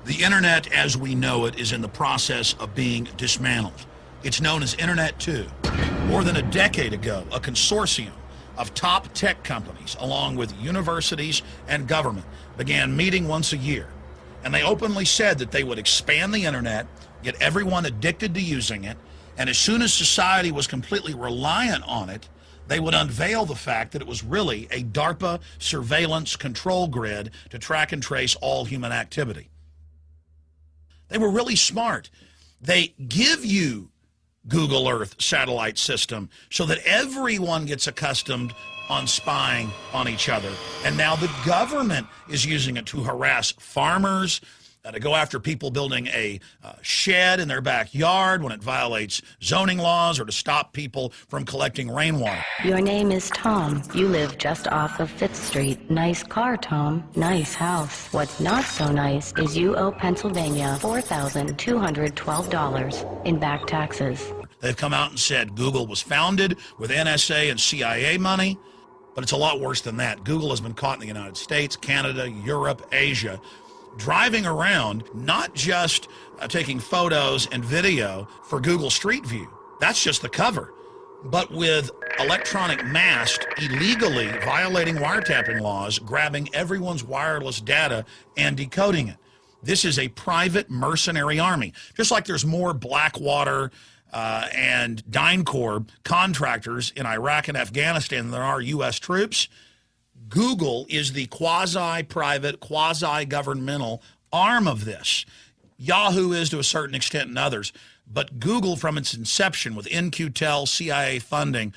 The internet as we know it is in the process of being dismantled. It's known as Internet 2. More than a decade ago, a consortium of top tech companies, along with universities and government, began meeting once a year. And they openly said that they would expand the internet, get everyone addicted to using it, and as soon as society was completely reliant on it, they would unveil the fact that it was really a DARPA surveillance control grid to track and trace all human activity. They were really smart. They give you Google Earth satellite system so that everyone gets accustomed on spying on each other. And now the government is using it to harass farmers, to go after people building a shed in their backyard when it violates zoning laws, or to stop people from collecting rainwater. Your name is Tom. You live just off of 5th Street. Nice car, Tom. Nice house. What's not so nice is you owe Pennsylvania $4,212 in back taxes. They've come out and said Google was founded with NSA and CIA money, but it's a lot worse than that. Google has been caught in the United States, Canada, Europe, Asia, driving around, not just taking photos and video for Google Street View. That's just the cover. But with electronic masks, illegally violating wiretapping laws, grabbing everyone's wireless data and decoding it. This is a private mercenary army. Just like there's more Blackwater and DynCorp contractors in Iraq and Afghanistan than there are U.S. troops, Google is the quasi-private, quasi-governmental arm of this. Yahoo is to a certain extent and others, but Google from its inception with In-Q-Tel, CIA funding,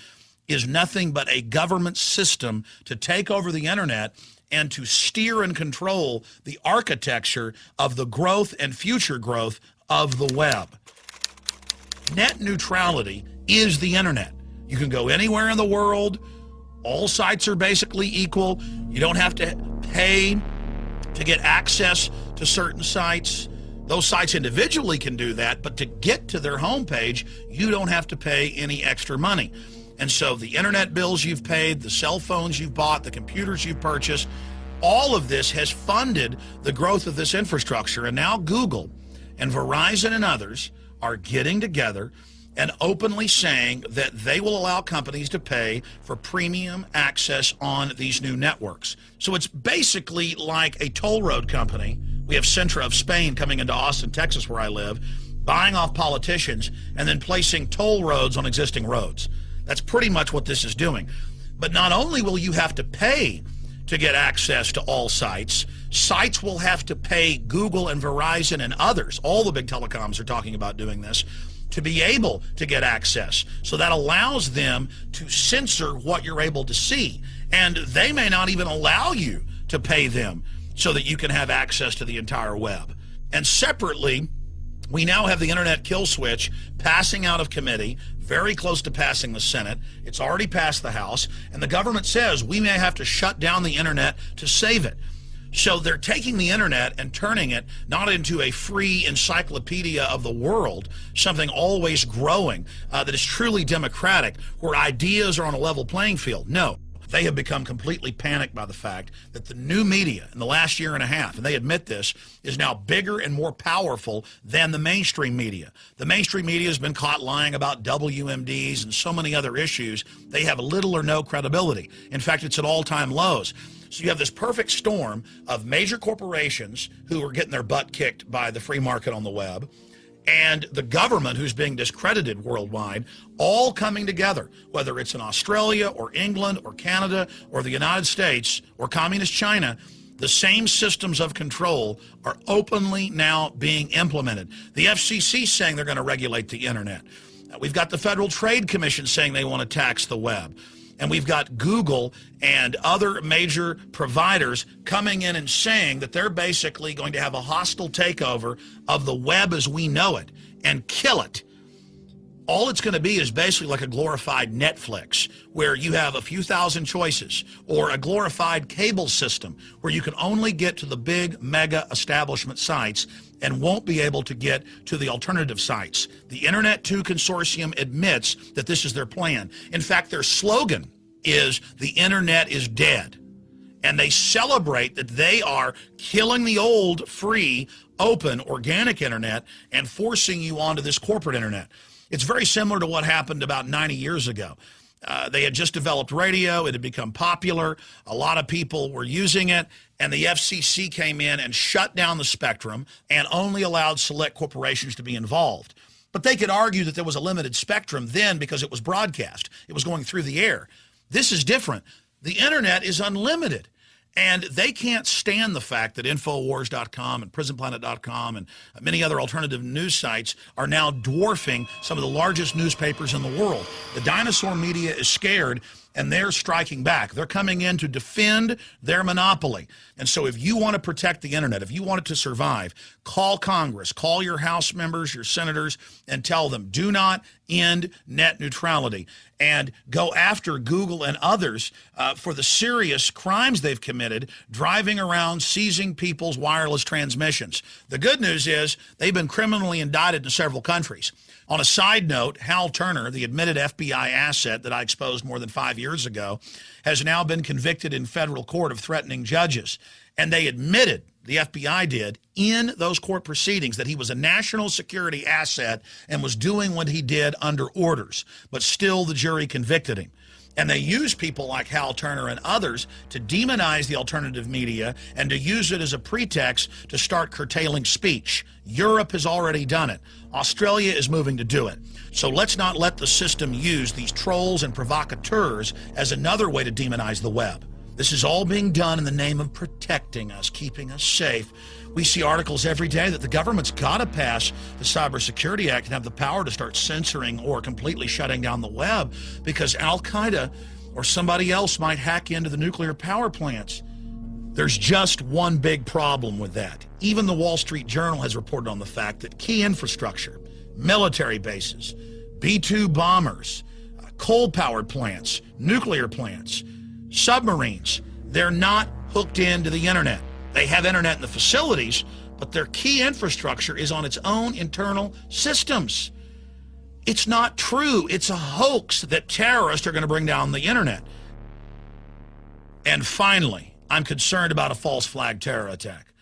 is nothing but a government system to take over the internet and to steer and control the architecture of the growth and future growth of the web. Net neutrality is the internet. You can go anywhere in the world. All sites are basically equal. You don't have to pay to get access to certain sites. Those sites individually can do that, but to get to their homepage, you don't have to pay any extra money. And so the internet bills you've paid, the cell phones you've bought, the computers you've purchased, all of this has funded the growth of this infrastructure. And now Google and Verizon and others are getting together and openly saying that they will allow companies to pay for premium access on these new networks. So it's basically like a toll road company. We have Centra of Spain coming into Austin, Texas, where I live, buying off politicians and then placing toll roads on existing roads. That's pretty much what this is doing. But not only will you have to pay to get access to all sites, sites will have to pay Google and Verizon and others, all the big telecoms are talking about doing this, to be able to get access. So that allows them to censor what you're able to see. And they may not even allow you to pay them so that you can have access to the entire web. And separately, we now have the internet kill switch passing out of committee, very close to passing the Senate. It's already passed the House, and the government says we may have to shut down the internet to save it. So they're taking the internet and turning it not into a free encyclopedia of the world, something always growing, that is truly democratic, where ideas are on a level playing field. No, they have become completely panicked by the fact that the new media in the last year and a half, and they admit this, is now bigger and more powerful than the mainstream media. The mainstream media has been caught lying about WMDs and so many other issues. They have little or no credibility. In fact, it's at all-time lows. So you have this perfect storm of major corporations who are getting their butt kicked by the free market on the web, and the government who's being discredited worldwide, all coming together, whether it's in Australia or England or Canada or the United States or communist China. The same systems of control are openly now being implemented. The FCC saying they're going to regulate the internet. We've got the Federal Trade Commission saying they want to tax the web. And we've got Google and other major providers coming in and saying that they're basically going to have a hostile takeover of the web as we know it and kill it. All it's going to be is basically like a glorified Netflix, where you have a few thousand choices, or a glorified cable system where you can only get to the big mega establishment sites and won't be able to get to the alternative sites. The Internet 2 Consortium admits that this is their plan. In fact, their slogan is "the internet is dead." and they celebrate that they are killing the old, free, open, organic internet and forcing you onto this corporate internet. It's very similar to what happened about 90 years ago. They had just developed radio. It had become popular. A lot of people were using it, and the FCC came in and shut down the spectrum and only allowed select corporations to be involved. But they could argue that there was a limited spectrum then because it was broadcast. It was going through the air. This is different. The internet is unlimited. And they can't stand the fact that Infowars.com and PrisonPlanet.com and many other alternative news sites are now dwarfing some of the largest newspapers in the world. The dinosaur media is scared, and they're striking back. They're coming in to defend their monopoly. And so if you want to protect the internet, if you want it to survive, call Congress, call your House members, your senators, and tell them, do not end net neutrality, and go after Google and others for the serious crimes they've committed, driving around, seizing people's wireless transmissions. The good news is they've been criminally indicted in several countries. On a side note, Hal Turner, the admitted FBI asset that I exposed more than 5 years ago, has now been convicted in federal court of threatening judges. And they admitted, the FBI did, in those court proceedings that he was a national security asset and was doing what he did under orders. But still, the jury convicted him. And they use people like Hal Turner and others to demonize the alternative media and to use it as a pretext to start curtailing speech. Europe has already done it. Australia is moving to do it. So let's not let the system use these trolls and provocateurs as another way to demonize the web. This is all being done in the name of protecting us, keeping us safe. We see articles every day that the government's got to pass the Cybersecurity Act and have the power to start censoring or completely shutting down the web because Al-Qaeda or somebody else might hack into the nuclear power plants. There's just one big problem with that. Even the Wall Street Journal has reported on the fact that key infrastructure, military bases, B-2 bombers, coal-powered plants, nuclear plants, submarines, they're not hooked into the internet. They have internet in the facilities, but their key infrastructure is on its own internal systems. It's not true. It's a hoax that terrorists are going to bring down the internet. And finally, I'm concerned about a false flag terror attack.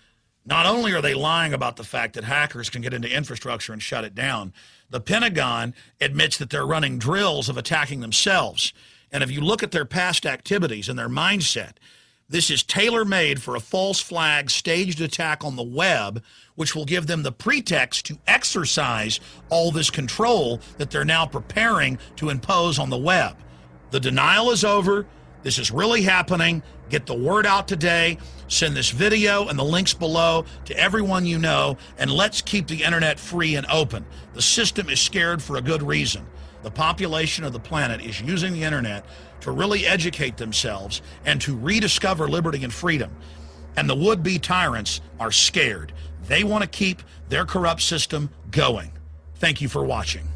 Not only are they lying about the fact that hackers can get into infrastructure and shut it down, the Pentagon admits that they're running drills of attacking themselves. And if you look at their past activities and their mindset, this is tailor-made for a false flag staged attack on the web, which will give them the pretext to exercise all this control that they're now preparing to impose on the web. The denial is over. This is really happening. Get the word out today. Send this video and the links below to everyone you know, and let's keep the internet free and open. The system is scared for a good reason. The population of the planet is using the internet to really educate themselves and to rediscover liberty and freedom. And the would-be tyrants are scared. They want to keep their corrupt system going. Thank you for watching.